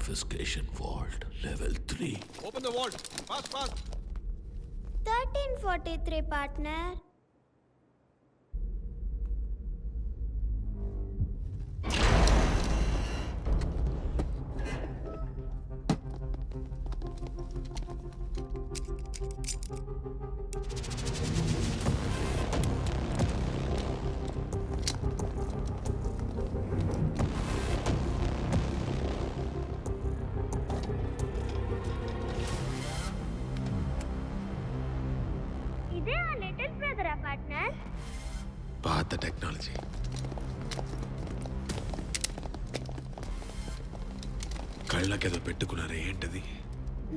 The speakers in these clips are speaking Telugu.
Obfuscation vault, level 3. Open the vault. Fast, fast. 1343, partner. ఇదే ఆ లిటిల్ బ్రదర్ పార్ట్నర్. పాత టెక్నాలజీ. కళ్ళకేదో పెట్టుకున్నారే, ఏంటది?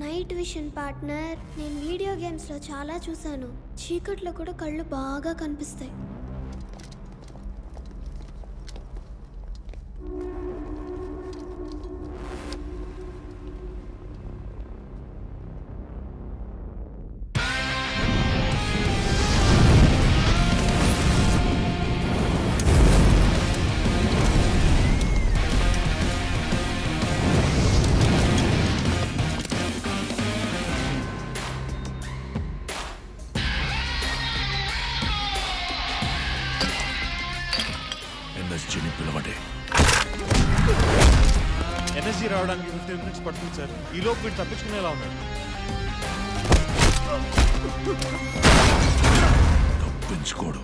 Night vision partner. నేను వీడియో గేమ్స్ లో చాలా చూసాను. చీకట్లో కూడా కళ్ళు బాగా కనిపిస్తాయి. ఎన్ఎస్జీని పిలవండి. ఎనర్జీ రావడానికి 15 minutes పడుతుంది సార్. ఈ లోపు వీడు తప్పించుకునేలా ఉన్నాడు. తప్పించుకోడు.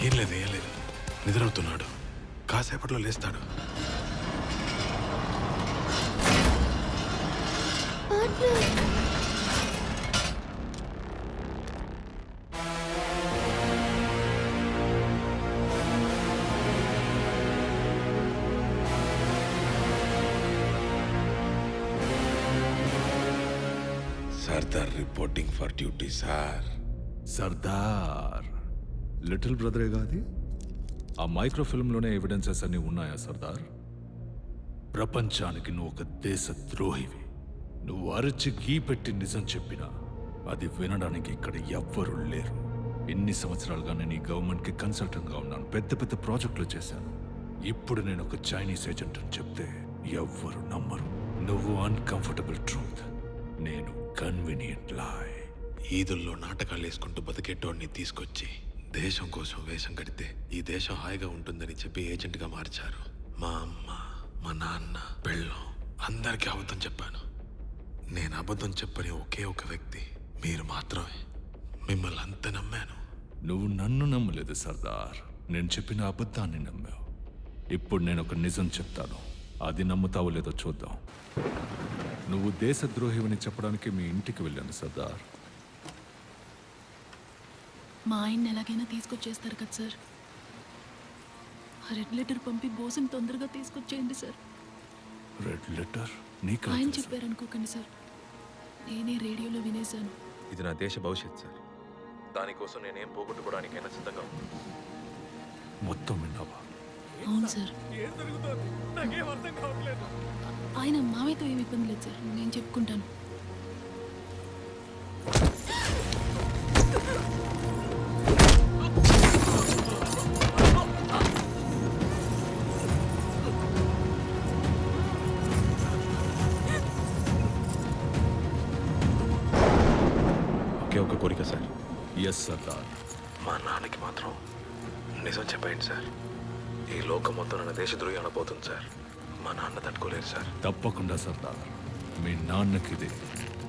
ఏం లేదు, ఏం లేదు. నిద్రవుతున్నాడు. కాసేపట్లో లేస్తాడు. Sardar reporting for duty sir. Sardar little బ్రదరే కాదు. ఆ మైక్రో ఫిల్మ్లోనే ఎవిడెన్సెస్ అన్నీ ఉన్నాయా సర్దార్? ప్రపంచానికి నువ్వు ఒక దేశ ద్రోహివి. నువ్వు అరచి గీ పెట్టి నిజం చెప్పినా అది వినడానికి ఇక్కడ ఎవ్వరూ లేరు. ఇన్ని సంవత్సరాలుగా నేను ఈ గవర్నమెంట్కి కన్సల్టెంట్గా ఉన్నాను. పెద్ద పెద్ద ప్రాజెక్టులు చేశాను. ఇప్పుడు నేను ఒక చైనీస్ ఏజెంట్ అని చెప్తే ఎవ్వరు నమ్మరు. నువ్వు అన్కంఫర్టబుల్ ట్రూత్, నేను కన్వీనియంట్ లాయ్. ఈదుల్లో నాటకాలు వేసుకుంటూ బతికేటోడిని తీసుకొచ్చి దేశం కోసం వేషం కడితే ఈ దేశం హాయిగా ఉంటుందని చెప్పి ఏజెంట్గా మార్చారు. మా అమ్మ, మా నాన్న, పెళ్ళం అందరికీ అబద్ధం చెప్పాను. నేను అబద్ధం చెప్పని ఒకే ఒక వ్యక్తి మీరు మాత్రమే. మిమ్మల్ని అంత నమ్మాను. నువ్వు నన్ను నమ్మలేదు సర్దార్, నేను చెప్పిన అబద్ధాన్ని నమ్మావు. ఇప్పుడు నేను ఒక నిజం చెప్తాను, అది నమ్ముతావో లేదో చూద్దాం. నువ్వు దేశద్రోహివని చెప్పడానికి మీ ఇంటికి వెళ్ళాను సర్దార్. మా ఆయన్ని ఎలాగైనా తీసుకొచ్చేస్తారు కదా సార్. ఆ రెడ్ లెటర్ పంపి బోసుని తొందరగా తీసుకొచ్చేయండి సార్. రెడ్ లెటర్ నీకు ఆయన చెప్పారనుకోకండి సార్, నేనే రేడియోలో వినేశాను. ఇది నా దేశ భవిష్యత్ సార్. దానికోసం నేనేం పోగొట్టుకోవడానికైనా సిద్ధంగా ఉన్నాను. మొత్తం విన్నావా? అవును సార్. ఆయన మావయ్యతో ఏమి ఇబ్బంది లేదు సార్, నేను చెప్పుకుంటాను. ఒకే ఒక కోరిక సార్. ఎస్ సర్దార్. మా నాన్నకి మాత్రం నిజం చెప్పండి సార్. ఈ లోకం మొత్తం నన్ను దేశద్రోహి అనబోతుంది సార్. మా నాన్న తట్టుకోలేరు సార్. తప్పకుండా సర్దార్, మీ నాన్నకి ఇది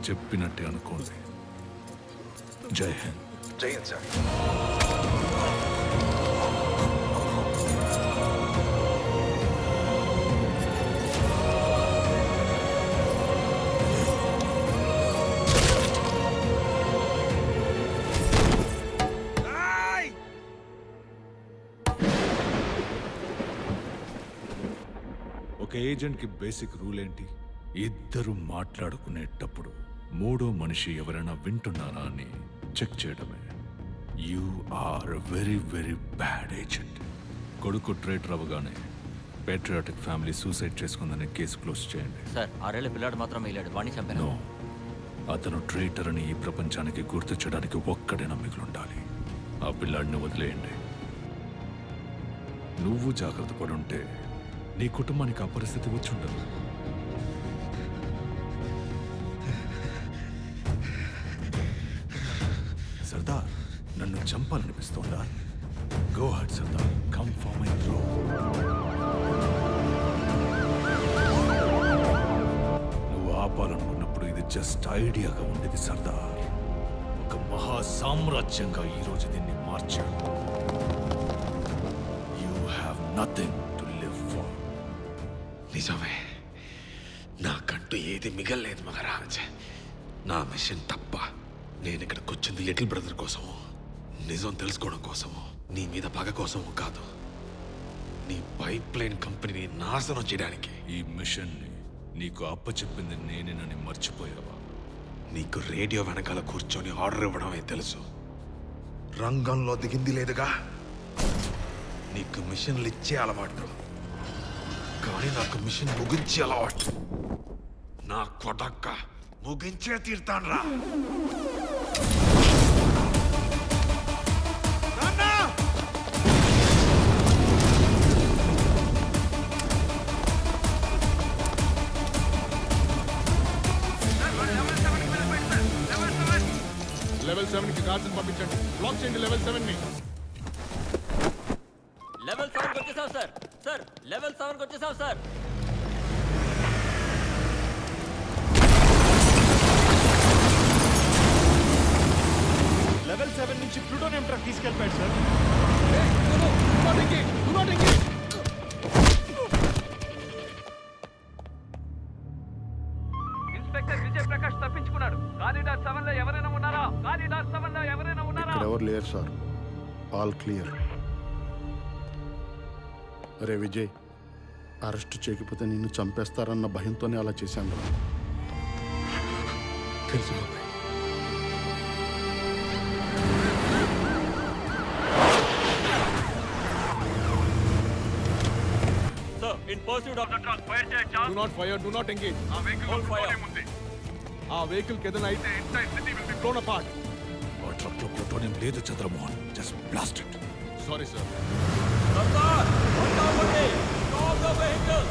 చెప్పినట్టే అనుకోండి. జై హింద్. జై హింద్ సార్. ఒక ఏజెంట్కి బేసిక్ రూల్ ఏంటి? ఇద్దరు మాట్లాడుకునేటప్పుడు మూడో మనిషి ఎవరైనా వింటున్నారా అని చెక్ చేయడమే. You are very very bad agent. కొడుకు ట్రేటర్ అవ్వగానే పేట్రియాటిక్ ఫ్యామిలీ సూసైడ్ చేసుకుందని కేసు క్లోజ్ చేయండి. సార్ 6 ఏళ్ల పిల్లాడు మాత్రం వెళ్ళాడు, వాడిని చంపాను. నో, అతను ట్రైటర్ అని ఈ ప్రపంచానికి గుర్తించడానికి ఒక్కడైనా మిగిలుండాలి. ఆ పిల్లాడిని వదిలేయండి. నువ్వు జాగ్రత్త పడుంటే నీ కుటుంబానికి ఆ పరిస్థితి వచ్చుండదు. సర్దార్, నన్ను చంపాలనిపిస్తోందా? Go ahead Sardar, come for my throw. నువ్వు ఆపాలనుకున్నప్పుడు ఇది జస్ట్ ఐడియాగా ఉండేది సర్దార్. ఒక మహా సామ్రాజ్యంగా ఈరోజు దీన్ని మార్చాడు. You have nothing to live for. నిజమే, నాకంటూ ఏది మిగల్లేదు మహారాజ్. నా మిషన్ తప్ప. నేను ఇక్కడికి వచ్చింది లిటిల్ బ్రదర్ కోసము, నిజం తెలుసుకోవడం కోసము, నీ మీద పగ కోసము కాదు. నీ పైప్ లైన్ కంపెనీని నాశనం చేయడానికి. ఈ మిషన్ని నీకు అప్పచెప్పింది నేనేనని మర్చిపోయావా? నీకు రేడియో వెనకాల కూర్చొని ఆర్డర్ ఇవ్వడమే తెలుసు, రంగంలో దిగింది లేదుగా. నీకు మిషన్లు ఇచ్చే అలవాటు, కానీ నాకు మిషన్ ముగించే అలవాటు. నా కొడక్క ముగించే తీర్తాన్రా. లెవెల్ 7 కి గార్డ్స్ పంపించండి. బ్లాక్ చేయండి లెవెల్ 7 ని. లెవెల్ 7 వచ్చేసాం సార్. సార్ లెవెల్ 7 వచ్చేసాం సార్. లెవెల్ 7 నుంచి ప్లూటోనియం ట్రక్ తీసుకెళ్ళిపోయాడు సార్. ఇన్స్పెక్టర్ విజయ్ ప్రకాష్ తప్పించుకున్నాడు. కారిడార్ 7 లో ఎవరైనా ఉన్నారా? కారిడార్ 7 లో ఎవరైనా ఉన్నారా? ఎవరు లేరు సార్, ఆల్ క్లియర్. అరే విజయ్, అరెస్ట్ చేయకపోతే నిన్ను చంపేస్తారన్న భయంతోనే అలా చేశాను రా. తెలుసు బాబాయ్. Sir in pursuit of the truck fire చేయొచ్చా? Do not fire, do not engage. ఆ వెహికల్ ఫైర్ ఉంది. ఆ వెహికల్ కి ఏదైనా అయితే entire city will be blown apart. ఆ ట్రక్లో ప్లూటోనియం లేదు Chandramohan. Just blast it. Sorry sir. Sardar కొంటామండి. Stop the vehicle.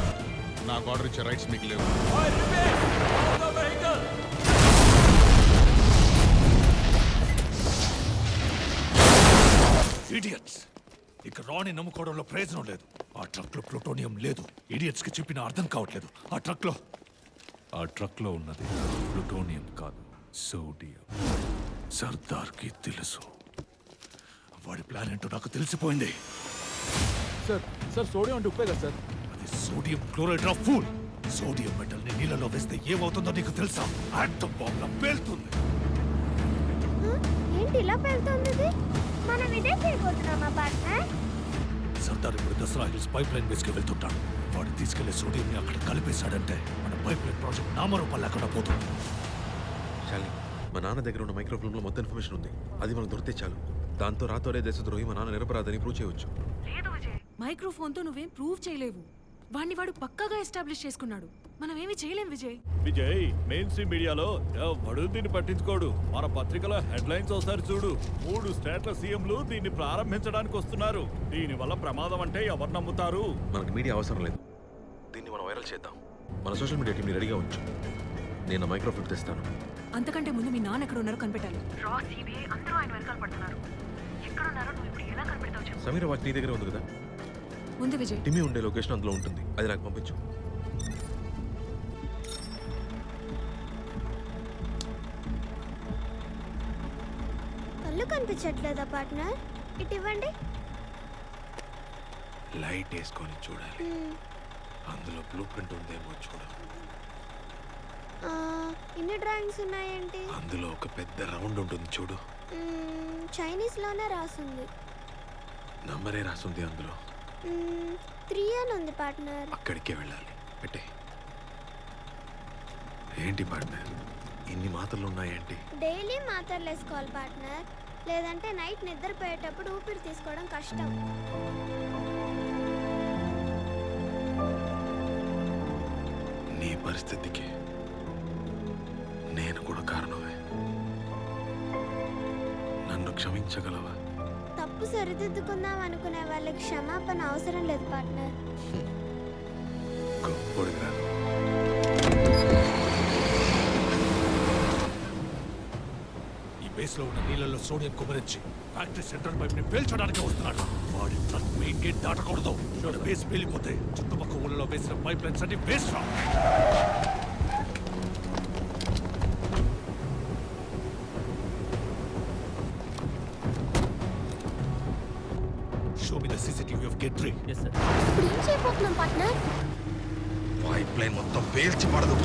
నాకు ఆర్డర్ ఇచ్చే రైట్స్ మీకు లేవు. I repeat, stop the vehicle. Idiots! ఇక రాణి నమ్ముకోవడంలో ప్రయోజనం లేదు. ఆ ట్రక్లో ప్లూటోనియం లేదు. ఇడియట్స్ కి చెప్పిన అర్థం కావట్లేదు. ఆ ట్రక్లో ఉన్నది ప్లూటోనియం కాదు, సోడియం. సర్దార్కి తెలుసు. వాడి ప్లాన్ ఏంటో నాకు తెలిసిపోయింది. సార్ సోడియం అంటే ఉప్పే కదా సార్? అది sodium chloride of fool. Sodium metal ని నీళ్ళలో వేస్తే ఏమవుతుందో నీకు తెలుసా? ఆటం బాంబ్ లా పేలుతుంది. ఏంటి ఇలా పెళ్తుంది ఇది? మనం ఇదే చేయబోతున్నామా పార్ట్నర్? సర్దార్ ఇప్పుడు దసరా హిల్స్ పైప్ లైన్ వేసుకు వెళ్తుంటాడు. వాడు తీసుకెళ్లే సోడియం ని అక్కడ కలిపేశాడంటే మన పైప్ లైన్ ప్రాజెక్ట్ నామరూపం లేకుండా పోతుంది. శాలిని, మా నాన్న దగ్గర ఉన్న మైక్రోఫిల్మ్ లో మొత్తం ఇన్ఫర్మేషన్ ఉంది. అది మనకు దొరికితే చాలు. దాంతో రాతోరే దేశద్రోహి మా నాన్న నిరపరాధని ప్రూవ్ చేయవచ్చు. మైక్రోఫోన్ తో నువ్వేం ప్రూవ్ చేయలేవు. వాడిని వాడు పక్కాగా ఎస్టాబ్లిష్ చేసుకున్నాడు. మనం ఏమీ చేయలేం విజయ్. విజయ్, మెయిన్ స్ట్రీమ్ మీడియాలో ఎవడు దీన్ని పట్టించుకోడు. మన పత్రికలో హెడ్లైన్స్ ఒకసారి చూడు. 3 స్టేట్ల సీఎంలు దీన్ని ప్రారంభించడానికి వస్తున్నారు. దీని వల్ల ప్రమాదం అంటే ఎవరు నమ్ముతారు? మనకు మీడియా అవసరం లేదు. దీన్ని మనం వైరల్ చేద్దాం. మన సోషల్ మీడియా టీంని రెడీగా ఉంచు. నేను మైక్రోఫిల్మ్ తెస్తాను. అంతకంటే ముందు మీ నాన్న ఎక్కడ ఉన్నారో కనిపెట్టాలి. రా సిబిఐ అందరూ ఆయన వెనకాల పడుతున్నారు. ఎక్కడ ఉన్నారో నువ్వు ఇప్పుడు ఎలా కనిపెడతావు చెప్పు. సమీర వాచ్ నీ దగ్గర ఉంది కదా? ఉంది విజయ్. టిమ్మి ఉండే లొకేషన్ అందులో ఉంటుంది. అది నాకు పంపించు. కళ్ళు కనిపించట్లేదా పార్ట్నర్? ఇటు ఇవ్వండి. లైట్ వేసుకొని చూడాలి. అందులో బ్లూ ప్రింట్ ఉందేమో చూడు. ఇన్ని డ్రాయింగ్స్ ఉన్నాయేంటి? అందులో ఒక పెద్ద రౌండ్ ఉంటుంది చూడు. చైనీస్ లోనే రాసింది. నంబరే రాసుంది అందులో. 3 అని ఉంది పార్ట్నర్. అక్కడికే వెళ్ళాలి. పెట్టే. ఏంటి పార్ట్నర్, ఇన్ని మాత్రలు ఉన్నాయేంటి? డైలీ మాత్రలు వేసుకోవాలి పార్ట్నర్, లేదంటే నైట్ నిద్రపోయేటప్పుడు ఊపిరి తీసుకోవడం కష్టం. నీ పరిస్థితికి నేను కూడా కారణమే. నన్ను క్షమించగలవా? తప్పు సరిదిద్దుకుందాం అనుకునే వాళ్ళకి క్షమాపణ అవసరం లేదు పార్ట్నర్. గొప్పడు కాదు. ఈ బేస్ లో ఉన్న నీళ్ళలో సోడియం కుమరించి ఫ్యాక్టరీ సెంట్రల్ పైప్ ని పేల్చడానికి వస్తున్నాడు. వాడి ట్రక్ మెయిన్ గేట్ దాటకూడదు. బేస్ పేలిపోతే చుట్టుపక్కల ఊళ్ళలో వేసిన పైప్ లైన్స్ అన్ని వేస్ట్ రా. Show me the CCTV of Gate 3. Yes sir. ఇప్పుడు ఏం చేయబోతున్నాం పార్ట్నర్? పైప్ లైన్ మొత్తం పేల్చి పడదు.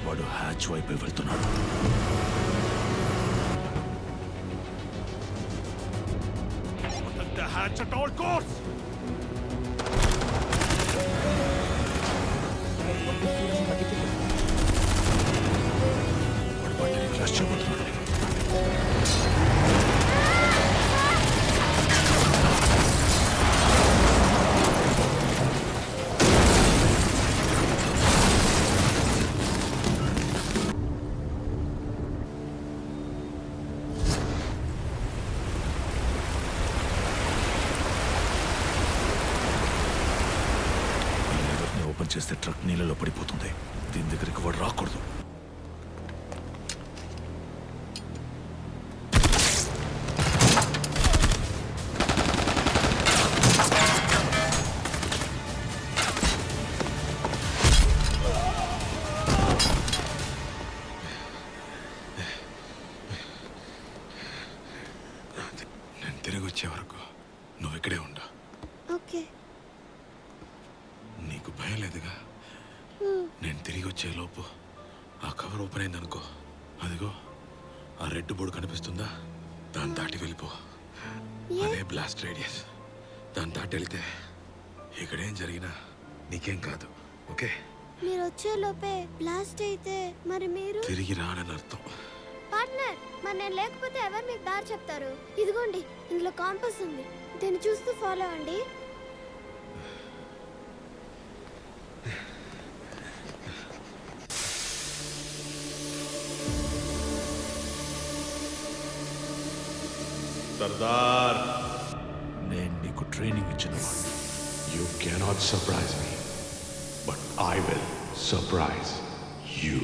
వాడు హ్యాచ్ వైపు వెళ్తున్నాడు. Protect the hatch at all costs. వాడు బండిని క్రాష్ చేయబోతున్నాడు. ఓపెన్ చేస్తే ట్రక్ నీళ్ళలో పడిపోతుంది. దీని దగ్గరికి వాడు రాకూడదు. నేను తిరిగి వచ్చే వరకు నువ్వు ఇక్కడే ఉండు. ఓకే. నీకు భయం లేదుగా? నేను తిరిగి వచ్చే లోపు ఆ కవర్ ఓపెన్ అయిందనుకో, అదిగో ఆ రెడ్ బోర్డు కనిపిస్తుందా? దాన్ని దాటి వెళ్ళిపో. అదే బ్లాస్ట్ రేడియస్. దాన్ని దాటి వెళ్తే ఇక్కడేం జరిగినా నీకేం కాదు. ఓకే? మీరు వచ్చే లోపే బ్లాస్ట్ అయితే మరి మీరు తిరిగి రానని అర్థం. పార్ట్నర్, మరి నేను లేకపోతే ఎవరు మీకు దారి చెప్తారు? ఇదిగోండి, ఇందులో కాంపస్ ఉంది. దీన్ని చూస్తూ ఫాలో అవ్వండి. సర్దార్, నేను నీకు ట్రైనింగ్ ఇచ్చిన వాడిని. You cannot surprise me, but I will surprise you.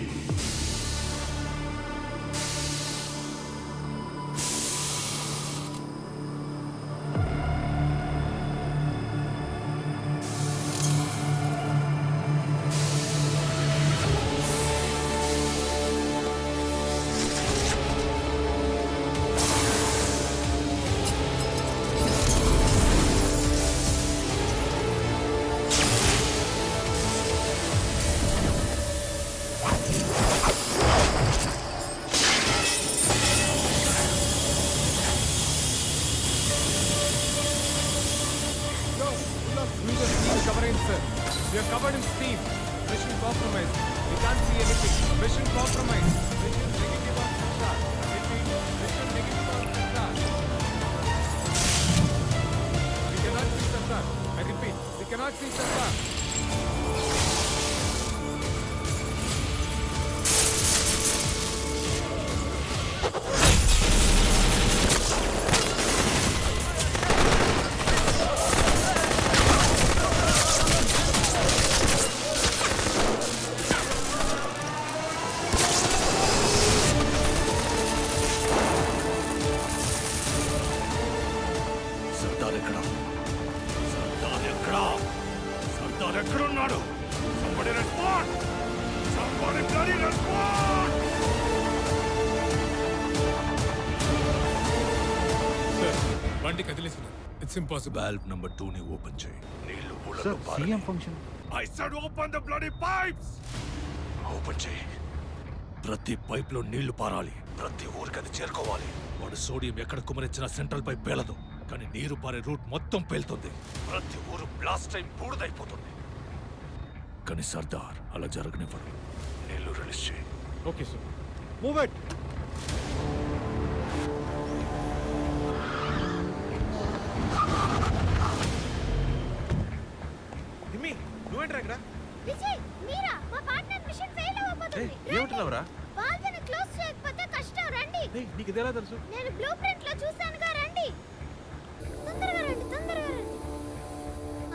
Covering, sir. We are covered in steam. Mission compromised. We can't see anything. Mission compromised. Mission negative on sensor. Mission negative on sensor. We cannot see sensor. I repeat, we cannot see sensor. Sardar ఎక్కడ? సర్దార్ ఎక్కడ? సర్దార్ ఎక్కడున్నాడు? Somebody respond! Somebody bloody respond! బండి కదిలేసిన ఇట్స్ ఇంపాసిబుల్. వాల్వ్ నంబర్ 2 ని ఓపెన్ చేయి. నీళ్లు ఊళ్ళలో పారాలి. Function. I said open the bloody pipes! Open చేయి. ప్రతి పైప్ లో నీళ్లు పారాలి. ప్రతి ఊరికి అది చేరుకోవాలి. వాడు సోడియం ఎక్కడ కుమరించిన సెంట్రల్ పైప్ పేలదు, కానీ నీరు పారే రూట్ మొత్తం పేలుతుంది. ప్రతి ఊరు బ్లాస్ట్ అయి బూడిదైపోతుంది. కానీ సర్దార్ అలా జరగనివ్వడు. నీళ్లు రిలీజ్ చేయి. Okay sir. Move it. నువ్వేంట్రా ఇక్కడ విజయ్ మీరా మా పార్ట్నర్ మిషన్ ఫెయిల్ అవ్వబోతుంది. ఏమంటున్నావురా వాల్వ్ని క్లోజ్ చేయకపోతే కష్టం. రండి. నీకు ఇదేలా తెలుసు నేను బ్లూ ప్రింట్ లో చూశానుగా. రండి, తొందరగా రండి, తొందరగా రండి.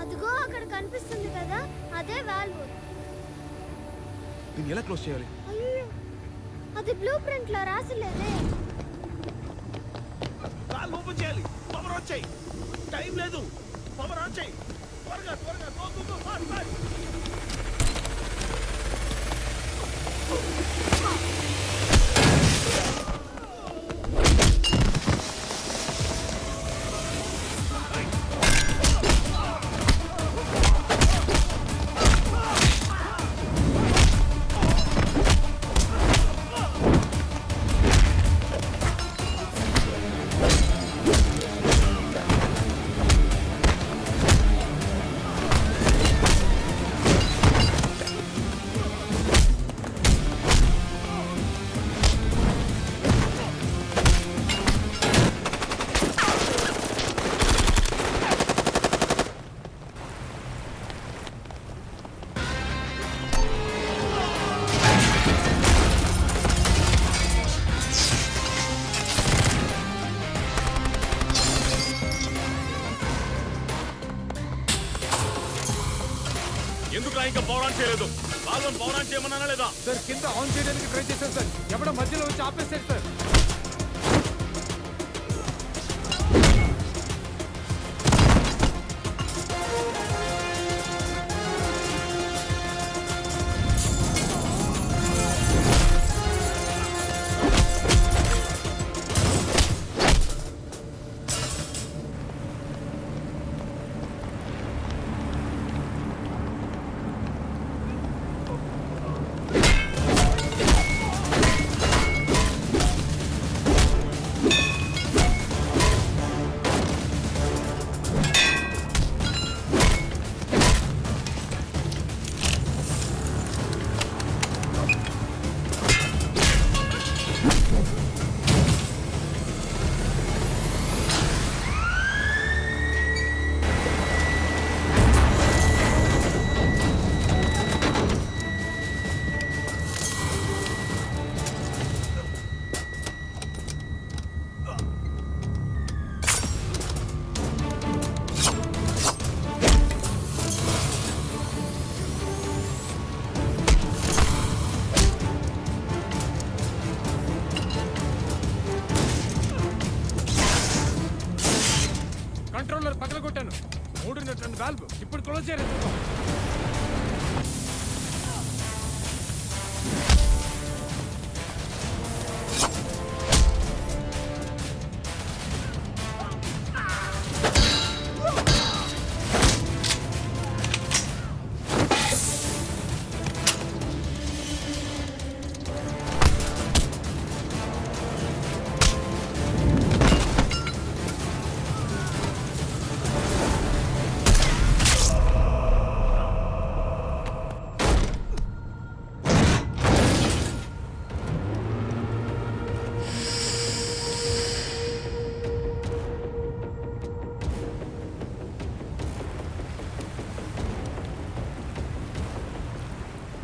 అదిగో అక్కడ కనిపిస్తుంది కదా, అదే వాల్వ్. దీన్ని ఎలా క్లోజ్ చేయాలి? అయ్యో, అది బ్లూ ప్రింట్ లో రాసిలేదే. కాల్ ఓపెన్ చేయాలి. పవర్ ఆన్ చేయి. టైం లేదు. పవర్ ఆన్ చేయి. త్వరగా త్వరగా go go go fast fast. ఎందుకు ఇంకా పవర్ ఆన్ చేయలేదు? వాల్వ్ పవర్ ఆన్ చేయమన్నానా లేదా? సార్ కింద ఆన్ చేయడానికి ట్రై చేశాను సార్, ఎవడో మధ్యలో వచ్చి ఆపేశారు సార్. కంట్రోలర్ పగలగొట్టాను. 3 టన్ వాల్వ్ ఇప్పుడు క్లోజ్ చేయరు.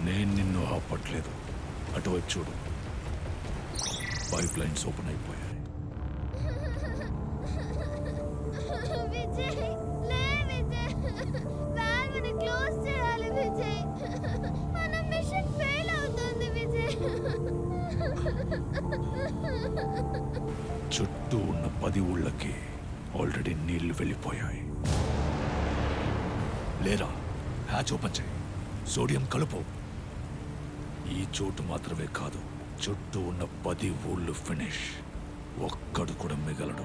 నేను నిన్ను ఆపట్లేదు. అటువైపు చూడు, పైప్ లైన్స్ ఓపెన్ అయిపోయాయి. విజయ్ లే విజయ్, వాల్వ్ని క్లోజ్ చేయాలి విజయ్. మన మిషన్ ఫెయిల్ అవుతుంది విజయ్. చుట్టూ ఉన్న 10 ఊళ్ళకి ఆల్రెడీ నీళ్లు వెళ్ళిపోయాయి. లేరా, హ్యాచ్ ఓపెన్ చేయి, సోడియం కలుపు. ఈ చోటు మాత్రమే కాదు, చుట్టూ ఉన్న 10 ఊళ్ళు ఫినిష్. ఒక్కడు కూడా మిగలడు.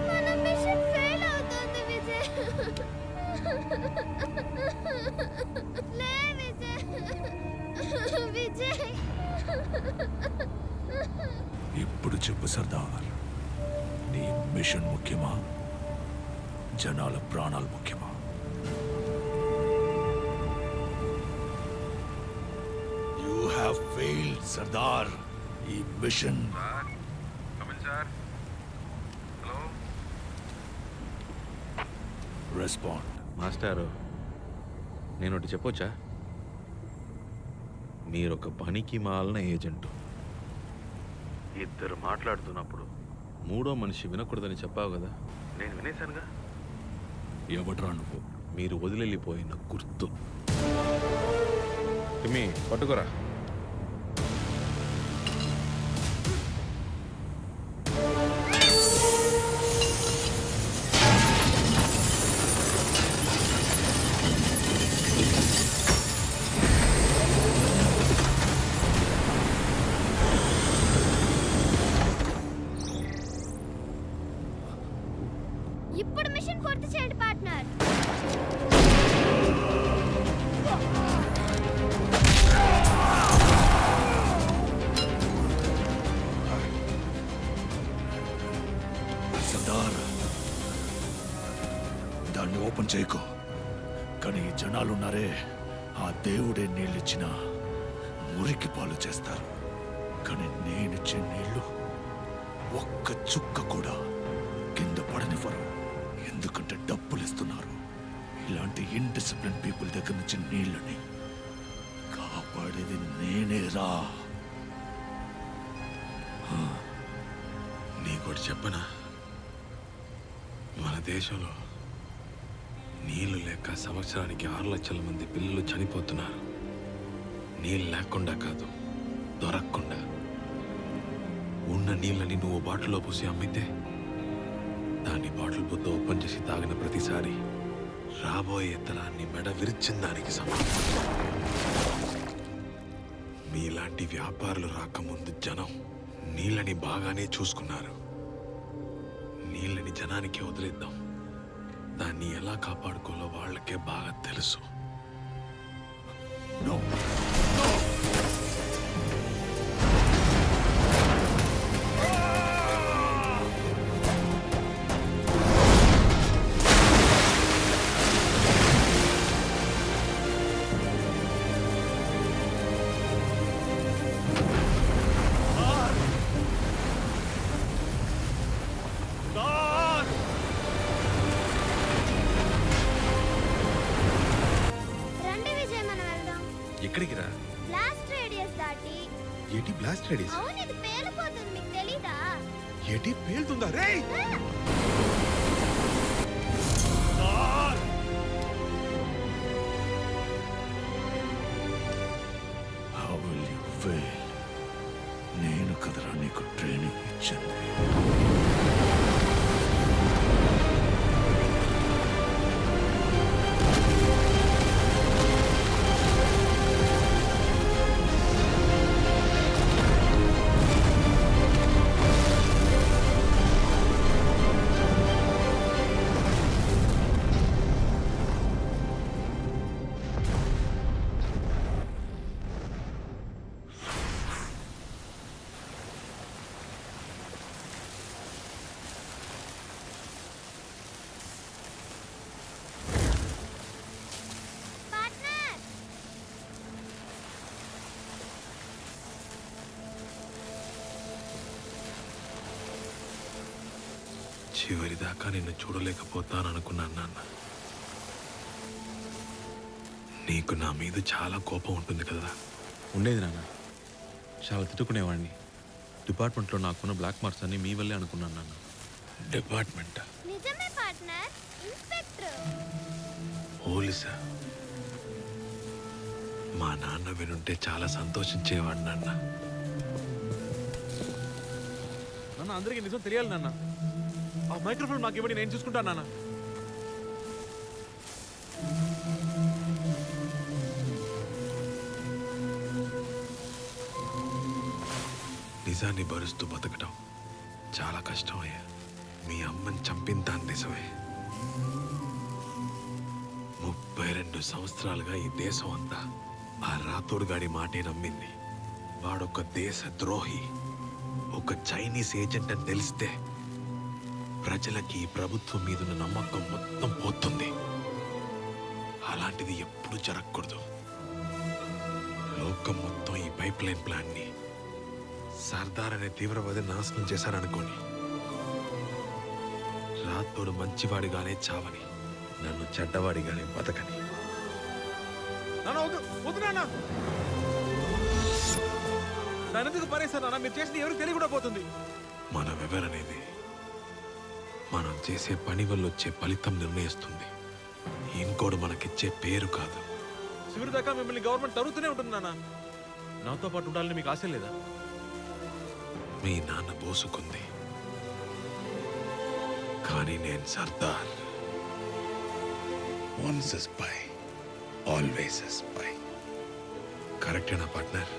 మన మిషన్ ఫెయిల్ అవుతుంది విజయ్. లే విజయ్, విజయ్. ఇప్పుడు చెప్పు సర్దార్, నీ మిషన్ ముఖ్యమా, జనాల ప్రాణాలు ముఖ్యమా? You have failed Sardar. ఈ మిషన్ రెస్పాండ్. మాస్టారు, నేను ఒకటి చెప్పొచ్చా? మీరొక పనికి మాలిన ఏజెంటు. ఇద్దరు మాట్లాడుతున్నప్పుడు మూడో మనిషి వినకూడదని చెప్పావు కదా, నేను వినేశానుగా. ఎవడ్రా నువ్వు? మీరు వదిలిపోయిన గుర్తు. టిమ్మి, పట్టుకోరా. ఇప్పుడు మిషన్ పూర్తి చేయండి పార్ట్నర్. సర్దార్, దాన్ని ఓపెన్ చేయకు. కానీ ఈ జనాలున్నారే, ఆ దేవుడే నీళ్ళిచ్చిన మురికి పాలు చేస్తారు. కానీ నేనిచ్చే నీళ్లు ఒక్క చుక్క కూడా కింద పడనివ్వరు. ఎందుకంటే డబ్బులు ఇస్తున్నారు. ఇలాంటి ఇన్డిసిప్లిన్ పీపుల్ దగ్గర నుంచి నీళ్ళని కాపాడేది నేనేరా. నీకోటి చెప్పనా, మన దేశంలో నీళ్లు లేక సంవత్సరానికి 6 లక్షల మంది పిల్లలు చనిపోతున్నారు. నీళ్ళు లేకుండా కాదు, దొరకకుండా. ఉన్న నీళ్ళని నువ్వు బాటిల్లో పోసి అమ్మితే దాన్ని బాటిల్ బుద్ధ ఓపెన్ చేసి తాగిన ప్రతిసారి రాబోయే తరాన్ని మెడ విరిచిన దానికి సమానం. మీలాంటి వ్యాపారులు రాకముందు జనం నీళ్ళని బాగానే చూసుకున్నారు. నీళ్ళని జనానికి వదిలేద్దాం. దాన్ని ఎలా కాపాడుకోవాలో వాళ్ళకే బాగా తెలుసు. No. రండి విజయ్, మనం వెళ్దాం. ఎక్కడికి రా? బ్లాస్ట్ రేడియస్ దాటి. ఏటి బ్లాస్ట్ రెడీ? అవును, ఇది పేలిపోతుంది, మీకు తెలీదా? ఏటి పేలుతుందా రే? How will you fail? నేను కదరా నీకు ట్రైనింగ్ ఇచ్చింది. పార్ట్నర్, చివరిదాకా నిన్ను చూడలేకపోతాననుకున్నాను నాన్న. నీకు నా మీద చాలా కోపం ఉంటుంది కదా. ఉండేది నాన్న, చాలా తిట్టుకునేవాడిని. డిపార్ట్మెంట్లో నాకున్న బ్లాక్ మార్క్స్ అన్ని మీ వల్లే అనుకున్నాను నాన్న. డిపార్ట్మెంట్ నిజమే పార్ట్నర్. ఇన్స్పెక్టర్. పోలీసా? మా నాన్న వినుంటే చాలా సంతోషించేవాడు నాన్న. నాన్న, అందరికీ నిజం తెలియాలి నాన్న. ఆ మైక్రోఫోన్ నాకు ఇవ్వండి, నేను చూసుకుంటాను నాన్న. నిజాన్ని భరుస్తూ బతకటం చాలా కష్టమయ్యా. మీ అమ్మని చంపిన దాని నిజమే. 32 సంవత్సరాలుగా ఈ దేశం అంతా ఆ రాతోడుగాడి మాటే నమ్మింది. వాడొక దేశ ద్రోహి, ఒక చైనీస్ ఏజెంట్ అని తెలిస్తే ప్రజలకి ఈ ప్రభుత్వం మీదున్న నమ్మకం మొత్తం పోతుంది. అలాంటిది ఎప్పుడు జరగకూడదు. లోకం మొత్తం ఈ పైప్ లైన్ ప్లాన్ని సర్దార్ అనే తీవ్రవాది నాశనం చేశారనుకోని, రాతోడు మంచివాడిగానే చావని నన్ను చెడ్డవాడిగానే బతకని. నాన్న వద్దు వద్దు నాన్న నన్ను ఎందుకు పరేశారు నాన్న? మీరు చేసింది ఎవరికి తెలియకుండా పోతుంది. మనమెవరనేది మనం చేసే పని వల్ల వచ్చే ఫలితం నిర్ణయిస్తుంది. ఇంకోడు మనకిచ్చే పేరు కాదు. చివరి దాకా మిమ్మల్ని గవర్నమెంట్ తరుగుతూనే ఉంటుంది నాన్న. నాతో పాటు ఉండాలని మీకు ఆశ లేదా? మీ నాన్న పోసుకుంది, కానీ నేను Sardar. Once spy always spy. కరెక్టేనా పార్ట్నర్?